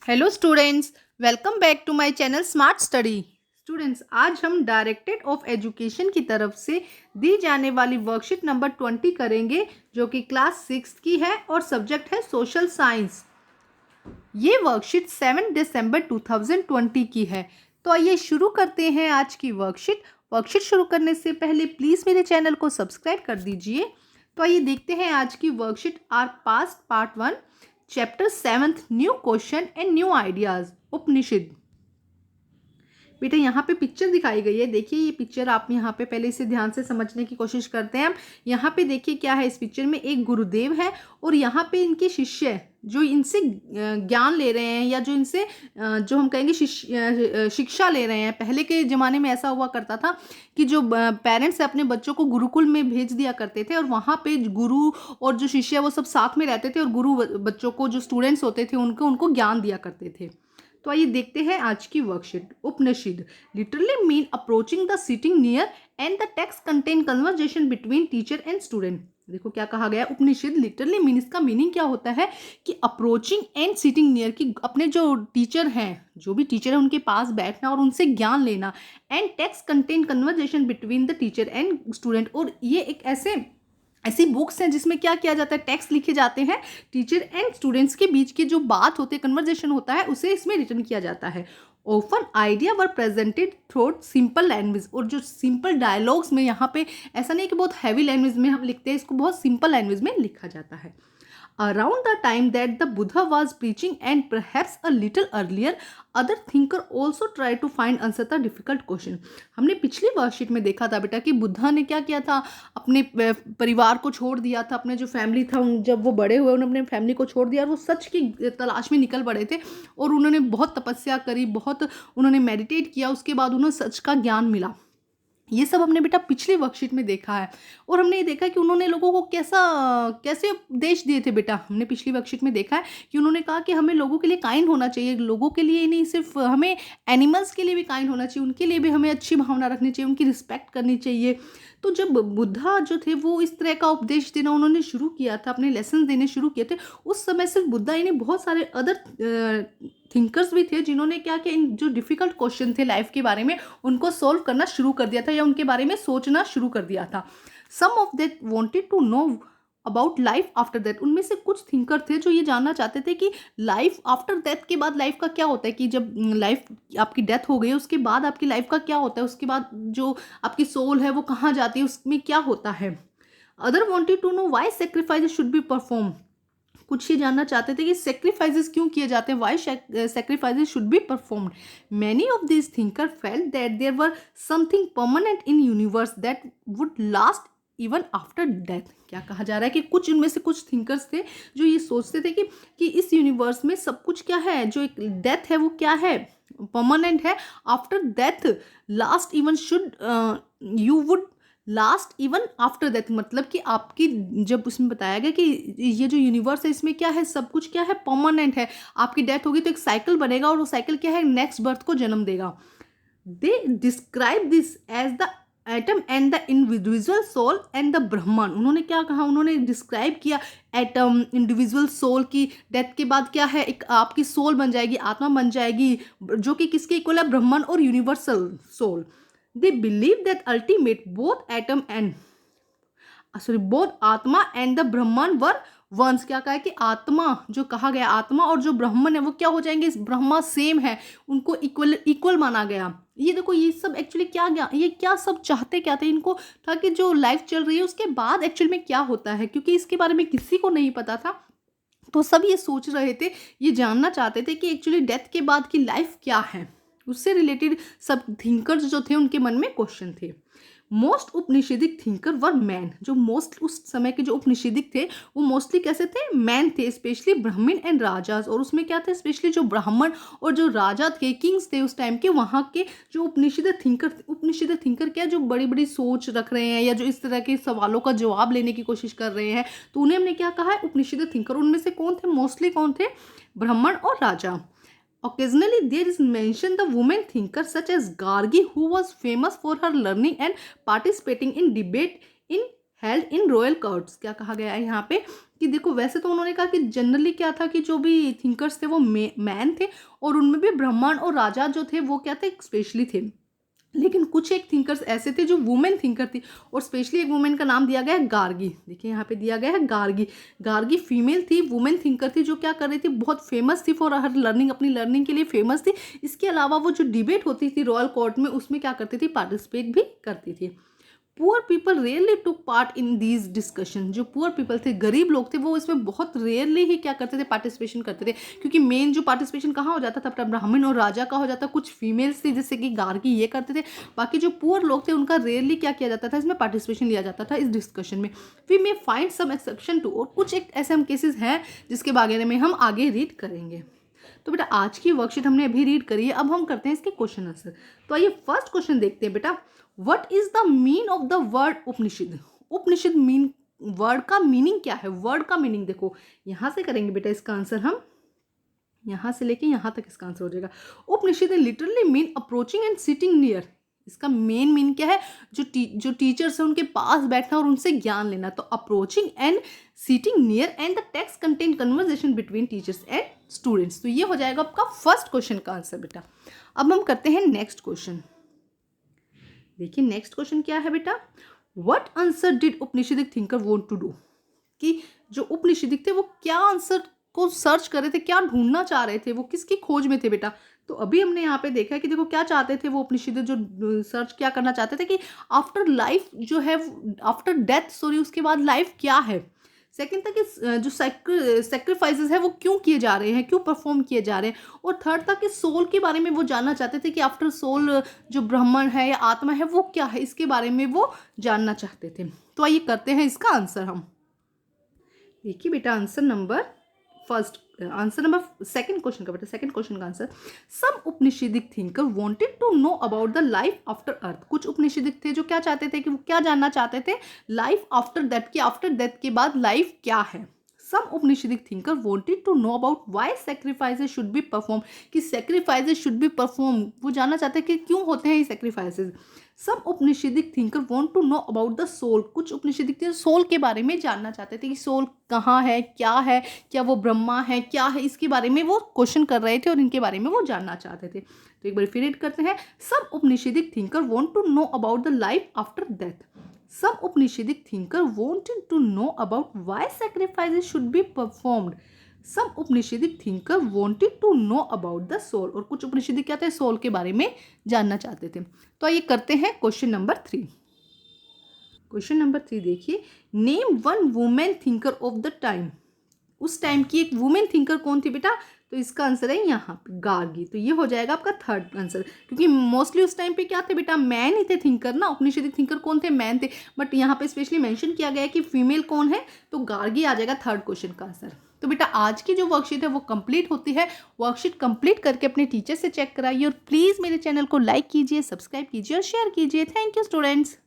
Hello students, welcome back to my channel smart study. Students, आज हम directorate of education की तरफ से दी जाने वाली वर्कशीट नंबर 20 करेंगे, जो कि क्लास 6 की है और सब्जेक्ट है सोशल साइंस। ये वर्कशीट 7 दिसंबर 2020 की है। तो आइए शुरू करते हैं आज की वर्कशीट। वर्कशीट शुरू करने से पहले प्लीज़ मेरे चैनल को सब्सक्राइब कर दीजिए। तो आइए देखते हैं आज की worksheet. Our past part 1, chapter 7, new question and new ideas, Upanishad. बेटा यहाँ पे पिक्चर दिखाई गई है, देखिए ये पिक्चर आप यहाँ पे पहले इसे ध्यान से समझने की कोशिश करते हैं हम। यहाँ पे देखिए क्या है, इस पिक्चर में एक गुरुदेव है और यहाँ पे इनके शिष्य जो इनसे ज्ञान ले रहे हैं, या जो इनसे जो हम कहेंगे शिक्षा ले रहे हैं। पहले के ज़माने में ऐसा हुआ करता था कि जो पेरेंट्स अपने बच्चों को गुरुकुल में भेज दिया करते थे, और वहाँ पे गुरु और जो शिष्य वो सब साथ में रहते थे, और गुरु बच्चों को, जो स्टूडेंट्स होते थे, उनको ज्ञान दिया करते थे। तो आइए देखते हैं आज की worksheet. Upanishad literally mean approaching the sitting near and the text contain conversation between teacher and student. देखो क्या कहा गया, उपनिषद लिटरली मीन, इसका मीनिंग क्या होता है कि अप्रोचिंग एंड सिटिंग नियर, कि अपने जो टीचर हैं, जो भी टीचर है उनके पास बैठना और उनसे ज्ञान लेना। And text contain conversation between the teacher and student, और ये एक ऐसी बुक्स हैं जिसमें क्या किया जाता है, टेक्स्ट लिखे जाते हैं, टीचर एंड स्टूडेंट्स के बीच की जो बात होती है, कन्वर्जेशन होता है, उसे इसमें रिटर्न किया जाता है। ओपन आइडिया वर प्रेजेंटेड थ्रू सिंपल लैंग्वेज, और जो सिंपल डायलॉग्स में, यहाँ पे ऐसा नहीं कि बहुत हैवी लैंग्वेज में हम लिखते हैं, इसको बहुत सिंपल लैंग्वेज में लिखा जाता है। Around the time that the Buddha was preaching, and perhaps a little earlier, other thinker also tried to find answer the difficult question। हमने पिछली वर्कशीट में देखा था बेटा कि बुद्धा ने क्या किया था, अपने परिवार को छोड़ दिया था, अपने जो फैमिली था, जब वो बड़े हुए उन्होंने अपने फैमिली को छोड़ दिया और वो सच की तलाश में निकल पड़े थे, और उन्होंने बहुत तपस्या करी, बहुत उन्होंने मेडिटेट किया, उसके बाद उन्हें सच का ज्ञान मिला। ये सब हमने बेटा पिछली वर्कशीट में देखा है, और हमने ये देखा कि उन्होंने लोगों को कैसे उपदेश दिए थे बेटा। हमने पिछली वर्कशीट में देखा है कि उन्होंने कहा कि हमें लोगों के लिए काइंड होना चाहिए, लोगों के लिए नहीं, सिर्फ हमें एनिमल्स के लिए भी काइंड होना चाहिए, उनके लिए भी हमें अच्छी भावना रखनी चाहिए, उनकी रिस्पेक्ट करनी चाहिए। तो जब बुद्धा जो थे वो इस तरह का उपदेश देना उन्होंने शुरू किया था, अपने लेसन देने शुरू किए थे, उस समय सिर्फ बुद्धा ही नहीं, बहुत सारे अदर थिंकर्स भी थे जिन्होंने क्या किया, इन जो डिफ़िकल्ट क्वेश्चन थे लाइफ के बारे में, उनको सॉल्व करना शुरू कर दिया था, या उनके बारे में सोचना शुरू कर दिया था। Some of that wanted to know about life after death. उनमें से कुछ थिंकर थे जो ये जानना चाहते थे कि लाइफ आफ्टर डेथ के बाद लाइफ का क्या होता है, कि जब लाइफ आपकी डेथ हो गई उसके बाद आपकी लाइफ का क्या होता है, उसके बाद जो आपकी सोल है वो कहाँ जाती है, उसमें क्या होता है। Other wanted to know why sacrifices should be perform. कुछ ये जानना चाहते थे कि सेक्रीफाइसेस क्यों किए जाते हैं, why sacrifices should be performed. Many of this thinker felt that there were something permanent in universe that would last even after death. क्या कहा जा रहा है कि कुछ उनमें से कुछ थिंकर्स थे जो ये सोचते थे कि इस यूनिवर्स में सब कुछ क्या है, जो एक डेथ है वो क्या है, परमानेंट है, after death last even should you would last even after death. मतलब कि आपकी, जब उसमें बताया गया कि ये जो यूनिवर्स है इसमें क्या है, सब कुछ क्या है, परमानेंट है, आपकी डेथ होगी तो एक साइकिल बनेगा, और वो साइकिल क्या है, नेक्स्ट बर्थ को जन्म देगा। They describe this as the atom and the individual soul and the Brahmand. उन्होंने क्या कहा, उन्होंने डिस्क्राइब किया एटम, इंडिविजुअल सोल की डेथ के बाद क्या है, एक आपकी सोल बन जाएगी, आत्मा बन जाएगी, जो कि किसके इक्वल है, ब्रह्मांड और universal soul. They believe that ultimate both atom and both atma and the Brahman were once. क्या कहा है कि आत्मा, जो कहा गया आत्मा और जो ब्रह्मन है वो क्या हो जाएंगे, इस ब्रह्मा सेम है, उनको इक्वल माना गया। ये देखो, ये सब एक्चुअली ये क्या सब चाहते क्या थे, इनको था कि जो लाइफ चल रही है उसके बाद एक्चुअल में क्या होता है, क्योंकि इसके बारे में किसी को नहीं पता था। तो सब ये सोच रहे थे, ये जानना चाहते थे कि एक्चुअली डेथ के बाद की लाइफ क्या है, उससे रिलेटेड सब थिंकर्स जो थे उनके मन में क्वेश्चन थे। मोस्ट उपनिषदिक थिंकर वर मैन। जो मोस्ट उस समय के जो उपनिषदिक थे वो मोस्टली कैसे थे, मैन थे, स्पेशली ब्राह्मण एंड राजाज। और उसमें क्या थे, स्पेशली जो ब्राह्मण और जो राजा थे, किंग्स थे उस टाइम के, वहाँ के जो उपनिषद थिंकर क्या, जो बड़ी बड़ी सोच रख रहे हैं, या जो इस तरह के सवालों का जवाब लेने की कोशिश कर रहे हैं, तो उन्हें हमने क्या कहा है, उपनिषद थिंकर। उनमें से कौन थे, मोस्टली कौन थे, ब्राह्मण और राजा। Occasionally, there is mentioned the woman thinker such as Gargi, who was famous for her learning and participating in debate in held in royal courts। क्या कहा गया है यहाँ पे कि देखो वैसे तो उन्होंने कहा कि जनरली क्या था कि जो भी थिंकर्स थे वो मैन थे, और उनमें भी ब्राह्मण और राजा जो थे वो क्या थे, स्पेशली थे। लेकिन कुछ एक थिंकर्स ऐसे थे जो वुमेन थिंकर थी, और स्पेशली एक वुमेन का नाम दिया गया है गार्गी। देखिए यहाँ पे दिया गया है गार्गी। गार्गी फीमेल थी, वुमेन थिंकर थी, जो क्या कर रही थी, बहुत फेमस थी फॉर हर लर्निंग, अपनी लर्निंग के लिए फेमस थी। इसके अलावा वो जो डिबेट होती थी रॉयल कोर्ट में, उसमें क्या करती थी, पार्टिसिपेट भी करती थी। Poor people rarely took part in these discussion. जो पुअर पीपल थे, गरीब लोग थे, वो इसमें बहुत रेयरली ही क्या करते थे, पार्टिसिपेशन करते थे, क्योंकि मेन जो पार्टिसिपेशन कहाँ हो जाता था, अपना ब्राह्मण और राजा का हो जाता। कुछ फीमेल्स थी जैसे कि गार्गी, ये करते थे। बाकी जो पुअर लोग थे उनका रेयरली क्या किया जाता था, इसमें पार्टिसिपेशन लिया जाता था इस डिस्कशन में। We may find some exception to, और कुछ एक ऐसे हम केसेस हैं जिसके बारे में हम आगे रीड करेंगे। तो बेटा आज की वर्कशीट हमने अभी रीड करी है, अब हम करते हैं इसके क्वेश्चन आंसर। तो आइए फर्स्ट क्वेश्चन देखते हैं बेटा। What is the mean of the word Upanishad? Upanishad mean, word का मीनिंग क्या है? वर्ड का मीनिंग देखो, यहां से करेंगे बेटा इसका आंसर हम, यहां से लेके यहां तक इसका आंसर हो जाएगा। Upanishad literally mean approaching and sitting near. इसका मेन मीन क्या है? जो टीचर्स है उनके पास बैठना और उनसे ज्ञान लेना। तो approaching and sitting near and the text contain conversation between teachers and students. तो ये हो जाएगा आपका फर्स्ट क्वेश्चन का आंसर बेटा। अब हम करते हैं नेक्स्ट क्वेश्चन। देखिए नेक्स्ट क्वेश्चन क्या है बेटा। What answer did Upanishadic thinker want to do? कि जो उपनिषदिक थे वो क्या आंसर को सर्च कर रहे थे, क्या ढूंढना चाह रहे थे, वो किसकी खोज में थे बेटा? तो अभी हमने यहाँ पे देखा है कि देखो क्या चाहते थे वो उपनिषद, जो सर्च क्या करना चाहते थे कि आफ्टर लाइफ जो है, आफ्टर डेथ सॉरी, उसके बाद लाइफ क्या है। सेकंड था कि जो सेक्रीफाइसेस है वो क्यों किए जा रहे हैं, क्यों परफॉर्म किए जा रहे हैं। और थर्ड था कि सोल के बारे में वो जानना चाहते थे कि आफ्टर सोल जो ब्रह्मण है या आत्मा है वो क्या है, इसके बारे में वो जानना चाहते थे। तो आइए करते हैं इसका आंसर हम। देखिए बेटा आंसर नंबर सेकंड क्वेश्चन का बेटा, सेकंड क्वेश्चन का answer. Some Upanishadic thinker wanted to know about the life after earth. कुछ उपनिषदिक थे जो क्या चाहते थे, कि वो क्या जानना चाहते थे, लाइफ आफ्टर डेथ, कि आफ्टर डेथ के बाद लाइफ क्या है। Some Upanishadic thinker wanted to know about why sacrifices should be perform, कि सैक्रिफाइसेस शुड बी परफॉर्म, वो जानना चाहते हैं कि क्यों होते हैं ये sacrifices. Some Upanishadic thinker want to know about the soul. कुछ उपनिषदिक थे सोल के बारे में जानना चाहते थे कि सोल कहाँ है, क्या वो ब्रह्मा है, क्या है, इसके बारे में वो क्वेश्चन कर रहे थे और इनके बारे में वो जानना चाहते थे। तो एक बार फिर रीड करते हैं। Some Upanishadic thinker want to know about the life after death. Some Upanishadic thinker wanted to know about why sacrifices should be performed. Some Upanishadic thinker wanted to know about the soul. और कुछ उपनिषदिक क्या थे, सोल के बारे में जानना चाहते थे। तो आइए करते हैं क्वेश्चन नंबर 3। क्वेश्चन नंबर 3 देखिए। Name one women thinker of the time. उस टाइम की एक वुमेन थिंकर कौन थी बेटा? तो इसका आंसर है यहाँ पे गार्गी। तो ये हो जाएगा आपका थर्ड आंसर, क्योंकि मोस्टली उस टाइम पे क्या थे बेटा, मैन ही थे थिंकर ना। उपनिषदिक थिंकर कौन थे, मैन थे। बट यहाँ पे स्पेशली मेंशन किया गया है कि फीमेल कौन है, तो गार्गी आ जाएगा थर्ड क्वेश्चन का आंसर। तो बेटा आज की जो वर्कशीट है वो कंप्लीट होती है। वर्कशीट कंप्लीट करके अपने टीचर से चेक कराइए, और प्लीज़ मेरे चैनल को लाइक कीजिए, सब्सक्राइब कीजिए और शेयर कीजिए। Thank you students.